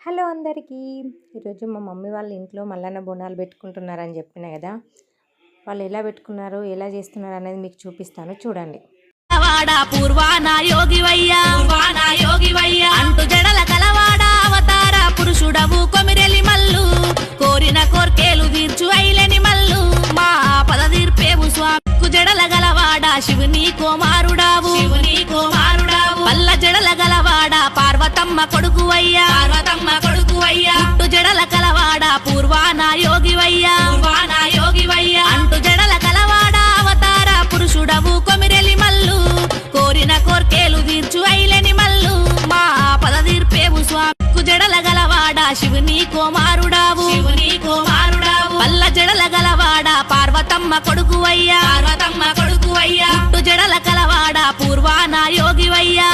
Hello అందరికీ. ఈరోజు మా మమ్మీ వాళ్ళ ఇంట్లో మల్లన్న బోనాలు పెట్టుకుంటున్నారని చెప్పిన కదా, వాళ్ళు ఎలా పెట్టుకున్నారు, ఎలా చేస్తున్నారు అనేది మీకు చూపిస్తాను, చూడండి. పూర్వాన యోగివయ్యా అంటూ జడల కలవాడ అవతార పురుషుడవు కొమిరెలి మల్లు కోరిన కోర్కేలు తీర్చు ఐలేని మల్లు మా పద తీర్పేవు స్వామి జడల గలవాడ శివుని కుమారుడావు పల్ల జడల గలవాడ పార్వతమ్మ కొడుకువయ్యా పుట్టు జడల కలవాడ పూర్వాన యోగివయ్యా అంటూ జడల కలవాడ అవతార పురుషుడవు కొమిరెలి మల్లు కోరిన కోర్కేలు తీర్చు ఐలేని మల్లు మా పద తీర్పేవు స్వామి జడల గలవాడ శివుని కుమారుడావు పల్ల జడల గలవాడ పార్వతమ్మ కొడుకువయ్యా పుట్టు జడల కలవాడ పూర్వాన యోగివయ్యా